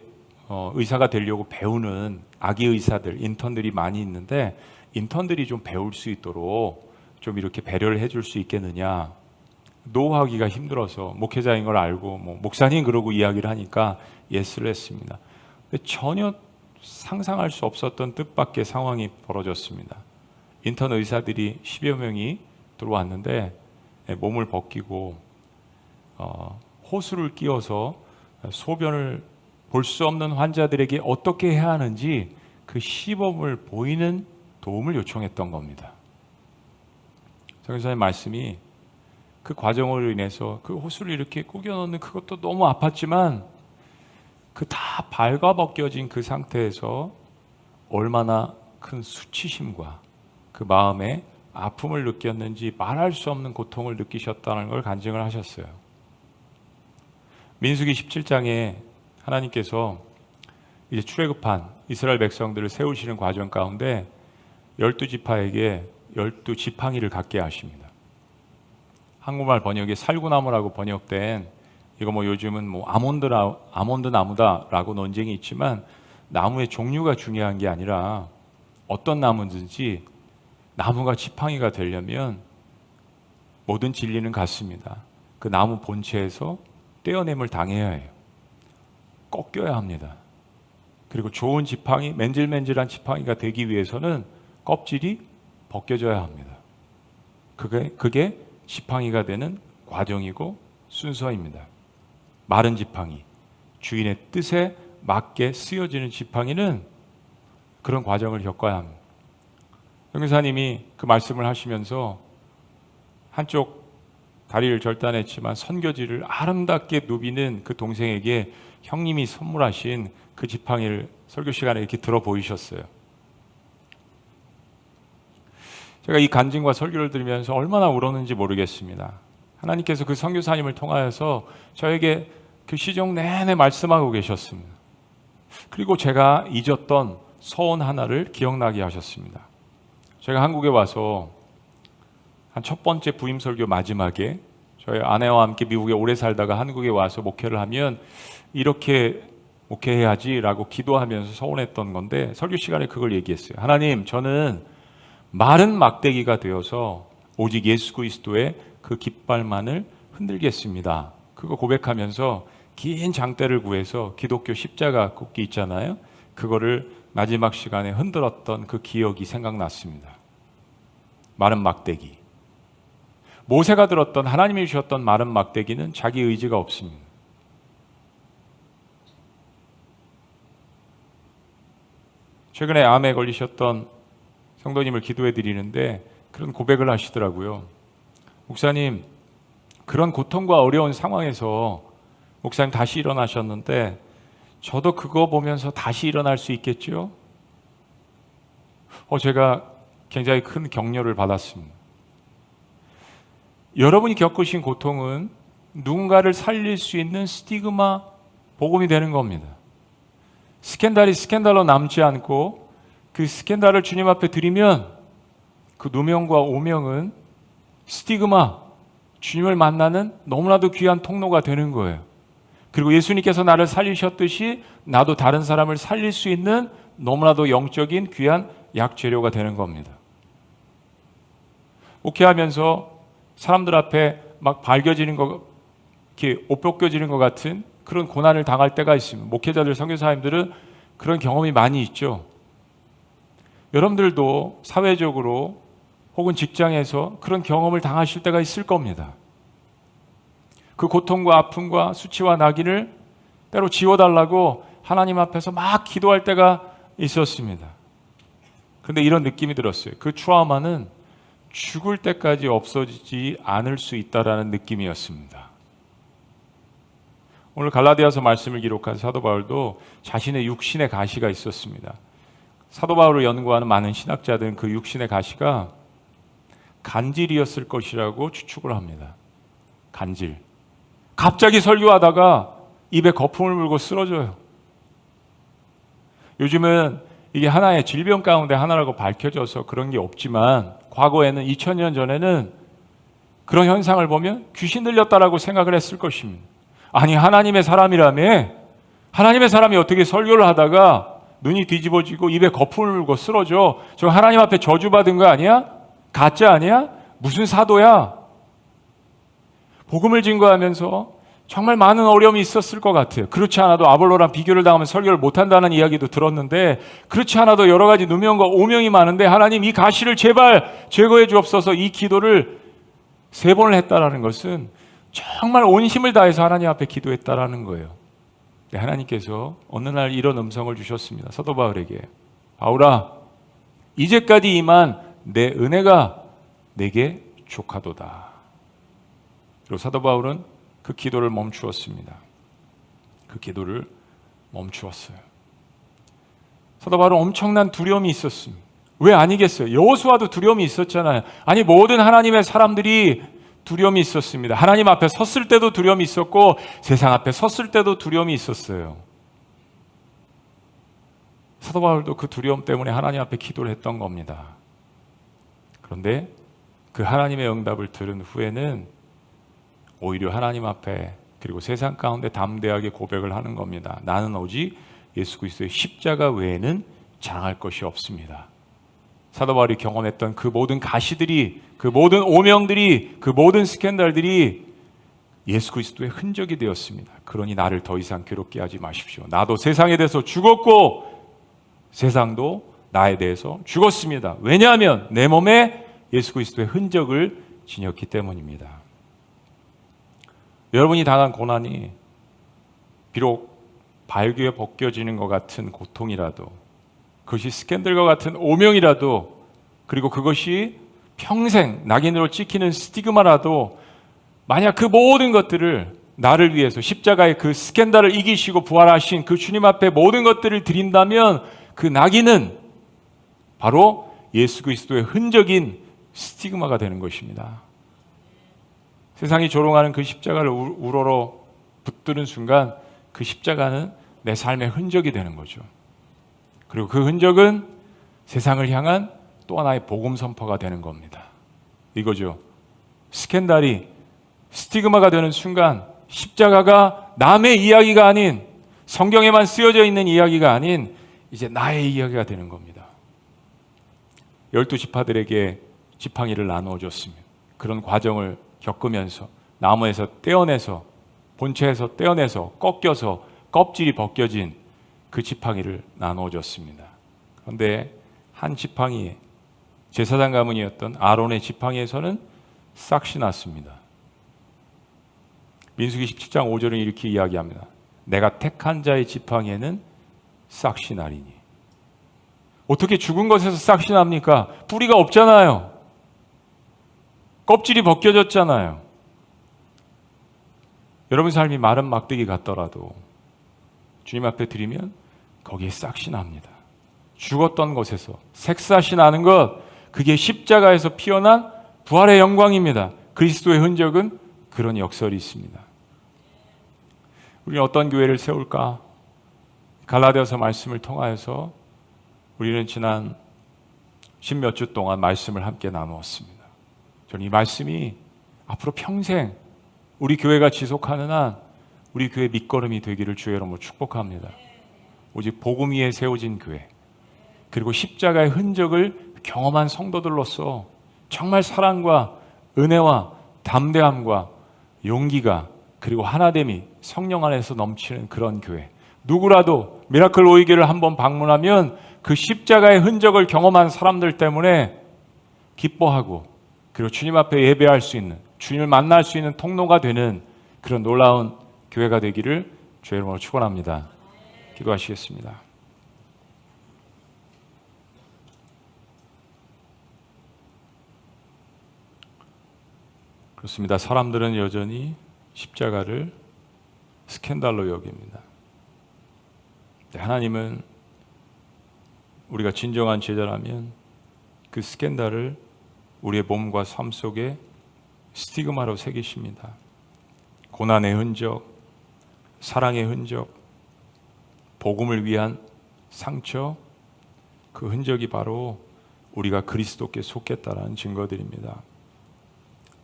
의사가 되려고 배우는 아기 의사들, 인턴들이 많이 있는데 인턴들이 좀 배울 수 있도록 좀 이렇게 배려를 해줄 수 있겠느냐. 노하기가 힘들어서 목회자인 걸 알고 목사님 그러고 이야기를 하니까 예스를 했습니다. 근데 전혀 상상할 수 없었던 뜻밖의 상황이 벌어졌습니다. 인턴 의사들이 10여 명이 들어왔는데 몸을 벗기고 호수를 끼워서 소변을 볼 수 없는 환자들에게 어떻게 해야 하는지 그 시범을 보이는 도움을 요청했던 겁니다. 선교사님 말씀이 그 과정으로 인해서 그 호수를 이렇게 꾸겨 넣는 그것도 너무 아팠지만 그 다 발가벗겨진 그 상태에서 얼마나 큰 수치심과 그 마음에 아픔을 느꼈는지 말할 수 없는 고통을 느끼셨다는 걸 간증을 하셨어요. 민수기 17장에 하나님께서 이제 출애굽한 이스라엘 백성들을 세우시는 과정 가운데 12지파에게 12지팡이를 갖게 하십니다. 한국말 번역에 살구나무라고 번역된 이거 요즘은 아몬드 나무다라고 논쟁이 있지만 나무의 종류가 중요한 게 아니라 어떤 나무든지 나무가 지팡이가 되려면 모든 진리는 같습니다. 그 나무 본체에서 떼어냄을 당해야 해요. 꺾여야 합니다. 그리고 좋은 지팡이, 맨질맨질한 지팡이가 되기 위해서는 껍질이 벗겨져야 합니다. 그게 지팡이가 되는 과정이고 순서입니다. 마른 지팡이, 주인의 뜻에 맞게 쓰여지는 지팡이는 그런 과정을 겪어야 합니다. 선교사님이 그 말씀을 하시면서 한쪽 다리를 절단했지만 선교지를 아름답게 누비는 그 동생에게 형님이 선물하신 그 지팡이를 설교 시간에 이렇게 들어 보이셨어요. 제가 이 간증과 설교를 들으면서 얼마나 울었는지 모르겠습니다. 하나님께서 그 선교사님을 통하여서 저에게 그 시정 내내 말씀하고 계셨습니다. 그리고 제가 잊었던 서원 하나를 기억나게 하셨습니다. 제가 한국에 와서 한 첫 번째 부임 설교 마지막에 저희 아내와 함께 미국에 오래 살다가 한국에 와서 목회를 하면 이렇게 목회해야지라고 기도하면서 서원했던 건데 설교 시간에 그걸 얘기했어요. 하나님, 저는 마른 막대기가 되어서 오직 예수 그리스도의 그 깃발만을 흔들겠습니다. 그거 고백하면서 긴 장대를 구해서 기독교 십자가 꽂기 있잖아요. 그거를 마지막 시간에 흔들었던 그 기억이 생각났습니다. 마른 막대기. 모세가 들었던 하나님이 주셨던 마른 막대기는 자기 의지가 없습니다. 최근에 암에 걸리셨던 성도님을 기도해 드리는데 그런 고백을 하시더라고요. 목사님, 그런 고통과 어려운 상황에서 목사님 다시 일어나셨는데 저도 그거 보면서 다시 일어날 수 있겠죠? 제가 굉장히 큰 격려를 받았습니다. 여러분이 겪으신 고통은 누군가를 살릴 수 있는 스티그마 복음이 되는 겁니다. 스캔들이 스캔들로 남지 않고 그 스캔들을 주님 앞에 드리면 그 누명과 오명은 스티그마, 주님을 만나는 너무나도 귀한 통로가 되는 거예요. 그리고 예수님께서 나를 살리셨듯이 나도 다른 사람을 살릴 수 있는 너무나도 영적인 귀한 약재료가 되는 겁니다. 목회하면서 사람들 앞에 막 밝혀지는 거 이렇게 옷 벗겨지는 것 같은 그런 고난을 당할 때가 있습니다. 목회자들, 선교사님들은 그런 경험이 많이 있죠. 여러분들도 사회적으로 혹은 직장에서 그런 경험을 당하실 때가 있을 겁니다. 그 고통과 아픔과 수치와 낙인을 때로 지워달라고 하나님 앞에서 막 기도할 때가 있었습니다. 그런데 이런 느낌이 들었어요. 그 트라우마는 죽을 때까지 없어지지 않을 수 있다라는 느낌이었습니다. 오늘 갈라디아서 말씀을 기록한 사도 바울도 자신의 육신의 가시가 있었습니다. 사도 바울을 연구하는 많은 신학자들은 그 육신의 가시가 간질이었을 것이라고 추측을 합니다. 간질. 갑자기 설교하다가 입에 거품을 물고 쓰러져요. 요즘은 이게 하나의 질병 가운데 하나라고 밝혀져서 그런 게 없지만 과거에는 2000년 전에는 그런 현상을 보면 귀신 들렸다라고 생각을 했을 것입니다. 아니, 하나님의 사람이라며? 하나님의 사람이 어떻게 설교를 하다가 눈이 뒤집어지고 입에 거품을 물고 쓰러져? 저 하나님 앞에 저주받은 거 아니야? 가짜 아니야? 무슨 사도야? 복음을 증거하면서 정말 많은 어려움이 있었을 것 같아요. 그렇지 않아도 아볼로랑 비교를 당하면 설교를 못한다는 이야기도 들었는데, 그렇지 않아도 여러 가지 누명과 오명이 많은데 하나님 이 가시를 제발 제거해 주옵소서, 이 기도를 3번을 했다라는 것은 정말 온 힘을 다해서 하나님 앞에 기도했다라는 거예요. 하나님께서 어느 날 이런 음성을 주셨습니다. 사도 바울에게, 바울아, 이제까지 임한 내 은혜가 내게 족하도다. 그리고 사도 바울은 그 기도를 멈추었습니다. 그 기도를 멈추었어요. 사도 바울은 엄청난 두려움이 있었습니다. 왜 아니겠어요? 여호수아도 두려움이 있었잖아요. 아니, 모든 하나님의 사람들이 두려움이 있었습니다. 하나님 앞에 섰을 때도 두려움이 있었고 세상 앞에 섰을 때도 두려움이 있었어요. 사도 바울도 그 두려움 때문에 하나님 앞에 기도를 했던 겁니다. 그런데 그 하나님의 응답을 들은 후에는 오히려 하나님 앞에 그리고 세상 가운데 담대하게 고백을 하는 겁니다. 나는 오직 예수 그리스도의 십자가 외에는 자랑할 것이 없습니다. 사도 바울이 경험했던 그 모든 가시들이, 그 모든 오명들이, 그 모든 스캔들들이 예수 그리스도의 흔적이 되었습니다. 그러니 나를 더 이상 괴롭게 하지 마십시오. 나도 세상에 대해서 죽었고 세상도 나에 대해서 죽었습니다. 왜냐하면 내 몸에 예수 그리스도의 흔적을 지녔기 때문입니다. 여러분이 당한 고난이 비록 발귀에 벗겨지는 것 같은 고통이라도, 그것이 스캔들과 같은 오명이라도, 그리고 그것이 평생 낙인으로 찍히는 스티그마라도, 만약 그 모든 것들을 나를 위해서 십자가의 그 스캔들을 이기시고 부활하신 그 주님 앞에 모든 것들을 드린다면 그 낙인은 바로 예수 그리스도의 흔적인 스티그마가 되는 것입니다. 세상이 조롱하는 그 십자가를 우러러 붙드는 순간 그 십자가는 내 삶의 흔적이 되는 거죠. 그리고 그 흔적은 세상을 향한 또 하나의 복음 선포가 되는 겁니다. 이거죠. 스캔들이 스티그마가 되는 순간 십자가가 남의 이야기가 아닌, 성경에만 쓰여져 있는 이야기가 아닌 이제 나의 이야기가 되는 겁니다. 12지파들에게 지팡이를 나누어 줬습니다. 그런 과정을 겪으면서 나무에서 떼어내서, 본체에서 떼어내서 꺾여서 껍질이 벗겨진 그 지팡이를 나누어 줬습니다. 그런데 한 지팡이에, 제사장 가문이었던 아론의 지팡이에서는 싹이 났습니다. 민수기 17장 5절은 이렇게 이야기합니다. 내가 택한 자의 지팡이에는 싹이 나리니. 어떻게 죽은 것에서 싹이 납니까? 뿌리가 없잖아요. 껍질이 벗겨졌잖아요. 여러분 삶이 마른 막대기 같더라도 주님 앞에 드리면 거기에 싹이 납니다. 죽었던 것에서 색싹이 나는 것, 그게 십자가에서 피어난 부활의 영광입니다. 그리스도의 흔적은 그런 역설이 있습니다. 우리는 어떤 교회를 세울까? 갈라디아서 말씀을 통하여서 우리는 지난 10몇 주 동안 말씀을 함께 나누었습니다. 저는 이 말씀이 앞으로 평생 우리 교회가 지속하는 한 우리 교회 밑거름이 되기를 주의 이름으로 축복합니다. 오직 복음 위에 세워진 교회, 그리고 십자가의 흔적을 경험한 성도들로서 정말 사랑과 은혜와 담대함과 용기가 그리고 하나됨이 성령 안에서 넘치는 그런 교회. 누구라도 미라클 오이교를 한번 방문하면 그 십자가의 흔적을 경험한 사람들 때문에 기뻐하고, 그리고 주님 앞에 예배할 수 있는, 주님을 만날 수 있는 통로가 되는 그런 놀라운 교회가 되기를 주의 이름으로 축원합니다. 기도하시겠습니다. 그렇습니다. 사람들은 여전히 십자가를 스캔들로 여깁니다. 하나님은 우리가 진정한 제자라면 그 스캔들을 우리의 몸과 삶 속에 스티그마로 새기십니다. 고난의 흔적, 사랑의 흔적, 복음을 위한 상처, 그 흔적이 바로 우리가 그리스도께 속했다라는 증거들입니다.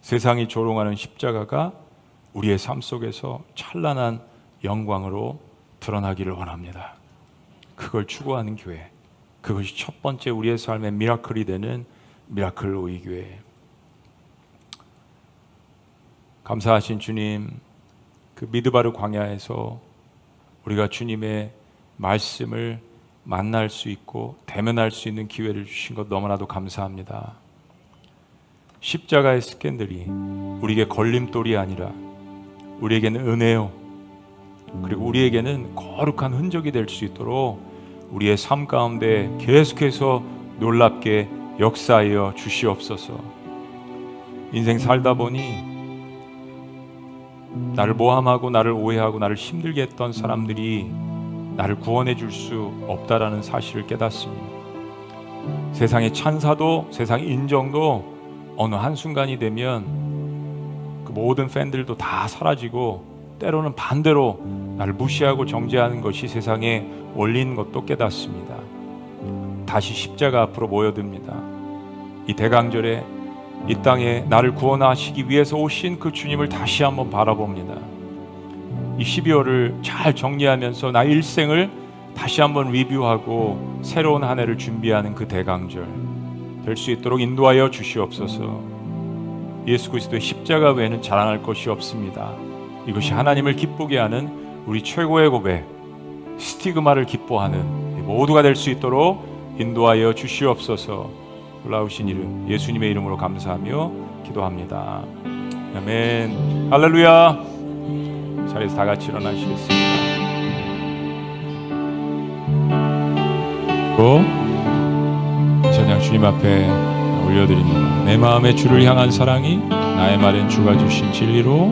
세상이 조롱하는 십자가가 우리의 삶 속에서 찬란한 영광으로 드러나기를 원합니다. 그걸 추구하는 교회, 그것이 첫 번째 우리의 삶의 미라클이 되는 미라클 오이 교회. 감사하신 주님, 그 미드바르 광야에서 우리가 주님의 말씀을 만날 수 있고 대면할 수 있는 기회를 주신 것 너무나도 감사합니다. 십자가의 스캔들이 우리에게 걸림돌이 아니라 우리에게는 은혜요, 그리고 우리에게는 거룩한 흔적이 될 수 있도록 우리의 삶 가운데 계속해서 놀랍게 역사하여 주시옵소서. 인생 살다 보니 나를 모함하고 나를 오해하고 나를 힘들게 했던 사람들이 나를 구원해 줄 수 없다라는 사실을 깨닫습니다. 세상의 찬사도 세상의 인정도 어느 한순간이 되면 그 모든 팬들도 다 사라지고 때로는 반대로 나를 무시하고 정죄하는 것이 세상의 원리인 것도 깨닫습니다. 다시 십자가 앞으로 모여듭니다. 이 대강절에 이 땅에 나를 구원하시기 위해서 오신 그 주님을 다시 한번 바라봅니다. 이 12월을 잘 정리하면서 나의 일생을 다시 한번 리뷰하고 새로운 한 해를 준비하는 그 대강절 될 수 있도록 인도하여 주시옵소서. 예수 그리스도의 십자가 외에는 자랑할 것이 없습니다. 이것이 하나님을 기쁘게 하는 우리 최고의 고백, 스티그마를 기뻐하는 모두가 될 수 있도록 인도하여 주시옵소서. 놀라우신 이름 예수님의 이름으로 감사하며 기도합니다. 아멘. 할렐루야. 자리에서 다 같이 일어나시겠습니다. 찬양 주님 앞에 올려드립니다. 내 마음의 주를 향한 사랑이 나의 말엔 주가 주신 진리로.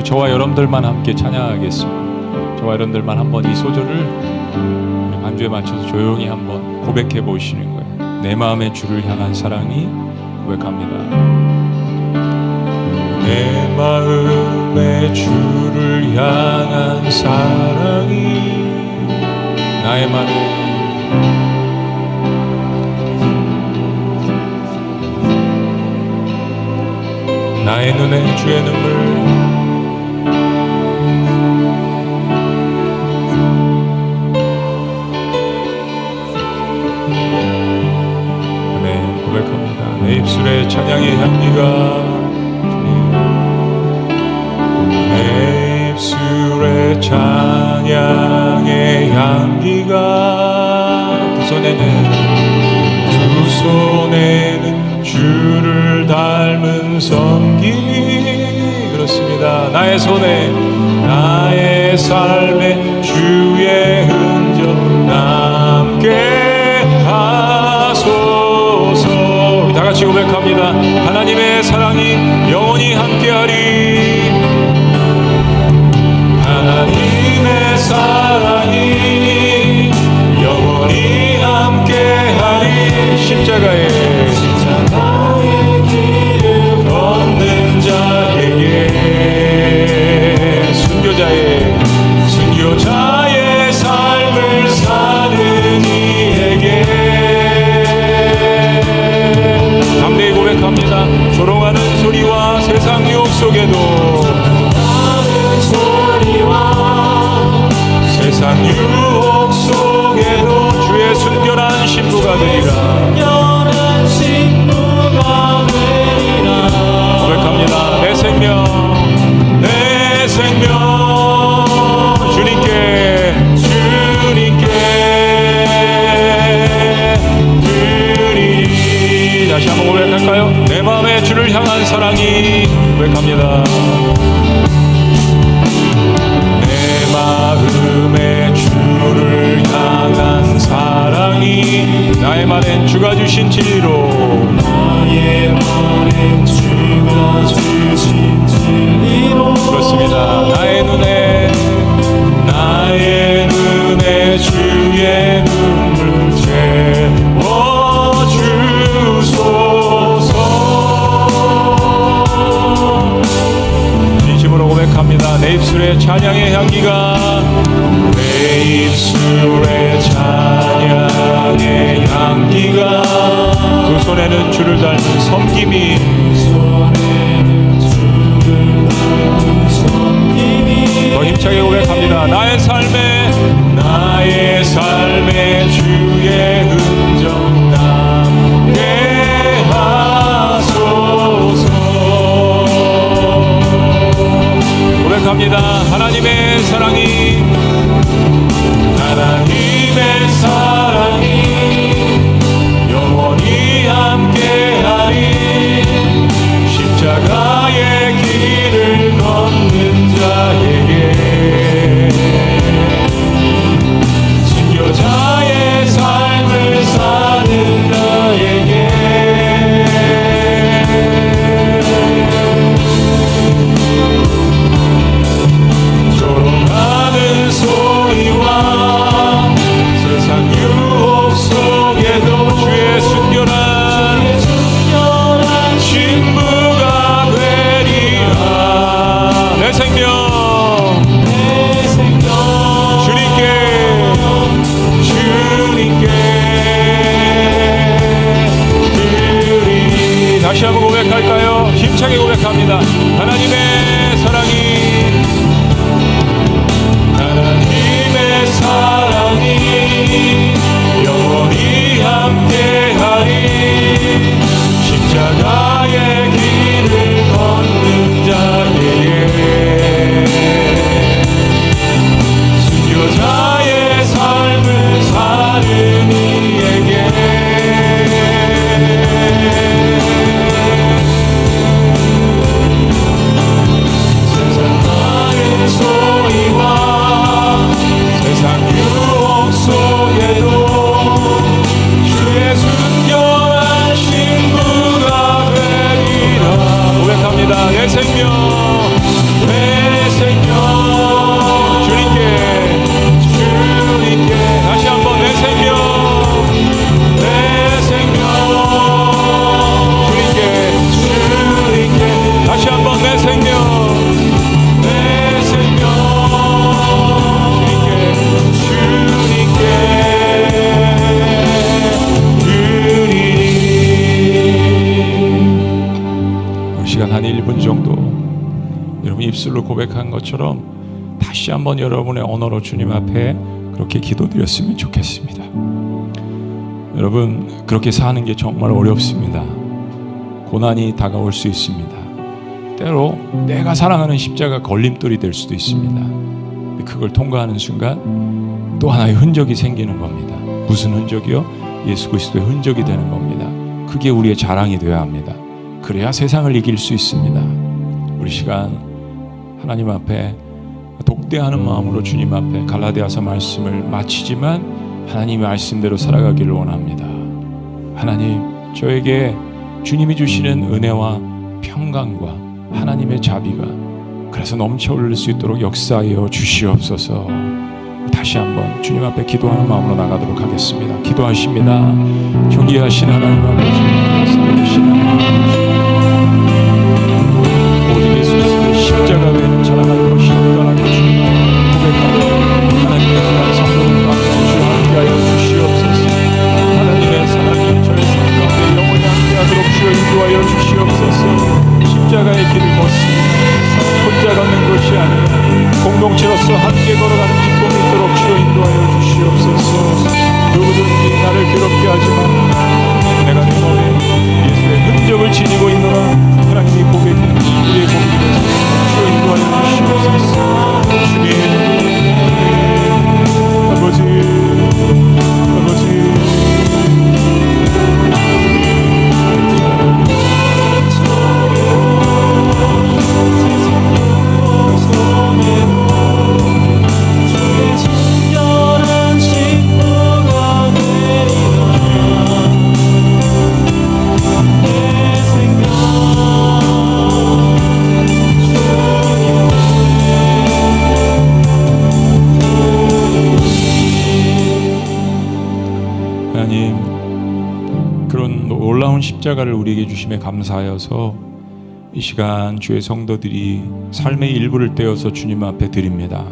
저와 여러분들만 함께 찬양하겠습니다. 저와 여러분들만 한번 이 소절을 반주에 맞춰서 조용히 한번 고백해 보시는 거예요. 내 마음의 주를 향한 사랑이 고백합니다. 내 마음의 주를 향한 사랑이 나의 말에 나의 눈에 주의 눈물 아멘. 고백합니다. 내 입술에 찬양의 향기가 내 입술에 찬양의 향기가 두 손에는 주를 닮은 섬김이 그렇습니다. 나의 손에 나의 삶에 주의 흔적 남게 하소서. 우리 다 같이 고백합니다. 하나님의 사랑이 영원히 함께하리. 하나님의 사랑이 영원히 함께하리. 십자가의 길을 걷는 자에게 순교자의 삶을 사는 이에게 담대히 고백합니다. 조롱하는 소리와 세상 유혹 속에도 세상 유혹 속에도 주의 순결한 신부가 되리라. 고백합니다. 내 생명 내 사랑이 나의 말엔 주가 주신 진리로 나의 말엔 주가 주신 진리로 그렇습니다. 나의 눈에 주의 눈물 채워주소서. 진심으로 고백합니다. 내 입술에 찬양의 향기가 내 입술에 찬양의 향기가 두 손에는 주를 닮은 섬김이 더 힘차게 고백합니다. 나의 삶에 주의 흔적 남게 하소서. 고백합니다. 하나님의 사랑이 영원히 함께하리. 십자가의 길을 걷는 자에게 순교자의 삶을 사는 자에게 조롱하는 소리와 세상 유혹 속에도 주의 순결한 신부가 되리라. 내 생명 주님께 드리니. 다시 한번 고백할까요? 힘차게 고백합니다. 하나님의 사랑이 영원히 함께하리. 십자가의 길을 걷는 자에게 순교자의 삶을 사는 이에게 세상 많은 소리와 세상 유혹 속에도 주의 순결한 신부가 되리라. 고백합니다. 내 생명 주님께 다시 한번 내 생명 주님께 다시 한번 내 생명 시간 한 1분 정도 여러분 입술로 고백한 것처럼 다시 한번 여러분의 언어로 주님 앞에 그렇게 기도드렸으면 좋겠습니다. 여러분 그렇게 사는 게 정말 어렵습니다. 고난이 다가올 수 있습니다. 때로 내가 사랑하는 십자가 걸림돌이 될 수도 있습니다. 그걸 통과하는 순간 또 하나의 흔적이 생기는 겁니다. 무슨 흔적이요? 예수 그리스도의 흔적이 되는 겁니다. 그게 우리의 자랑이 되어야 합니다. 그래야 세상을 이길 수 있습니다. 우리 시간 하나님 앞에 독대하는 마음으로 주님 앞에 갈라디아서 말씀을 마치지만 하나님의 말씀대로 살아가기를 원합니다. 하나님, 저에게 주님이 주시는 은혜와 평강과 하나님의 자비가 그래서 넘쳐 흐를 수 있도록 역사하여 주시옵소서. 다시 한번 주님 앞에 기도하는 마음으로 나가도록 하겠습니다. 기도하십니다. 존귀하신 하나님 아버지, 살아계신 하나님 아버지, 오직 예수 그리스도의 십자가를 자랑할 것이 없다라고 주님 고백하고 하나님의 사랑 성도들과 함께하여 주시옵소서. 하나님의 사랑이 저의 삶 가운데 영원히 함께하도록 주여 인도하여 주시옵소서. 십자가의 길을 걷습니다. 혼자 걷는 것이 아니라 공동체로서 함께 걸어가는 기쁨이 있도록 주여 인도하여 주시옵소서. 누구든지 나를 괴롭게 하지만 내가 내 몸에 예수의 흔적을 지니고 있노라. 하나님이 고백해 우리의 고백이 되소서. 주여 인도하여 주시옵소서. 놀라운 십자가를 우리에게 주심에 감사하여서 이 시간 주의 성도들이 삶의 일부를 떼어서 주님 앞에 드립니다.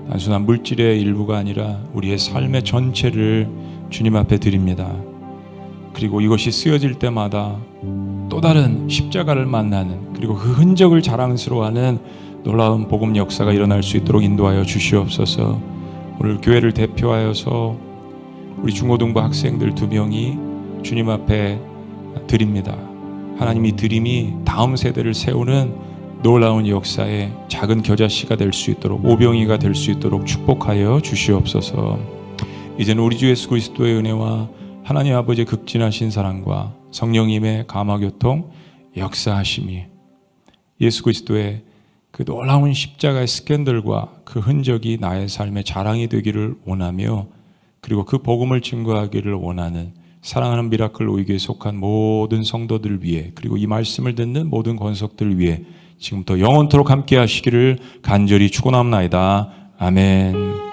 단순한 물질의 일부가 아니라 우리의 삶의 전체를 주님 앞에 드립니다. 그리고 이것이 쓰여질 때마다 또 다른 십자가를 만나는, 그리고 그 흔적을 자랑스러워하는 놀라운 복음 역사가 일어날 수 있도록 인도하여 주시옵소서. 오늘 교회를 대표하여서 우리 중고등부 학생들 2명이 주님 앞에 드립니다. 하나님, 이 드림이 다음 세대를 세우는 놀라운 역사의 작은 겨자씨가 될 수 있도록, 오병이가 될 수 있도록 축복하여 주시옵소서. 이제는 우리 주 예수 그리스도의 은혜와 하나님 아버지의 극진하신 사랑과 성령님의 감화교통 역사하심이, 예수 그리스도의 그 놀라운 십자가의 스캔들과 그 흔적이 나의 삶의 자랑이 되기를 원하며, 그리고 그 복음을 증거하기를 원하는 사랑하는 미라클 오이교에 속한 모든 성도들 위해, 그리고 이 말씀을 듣는 모든 권속들 위해 지금부터 영원토록 함께 하시기를 간절히 축원합나이다. 아멘.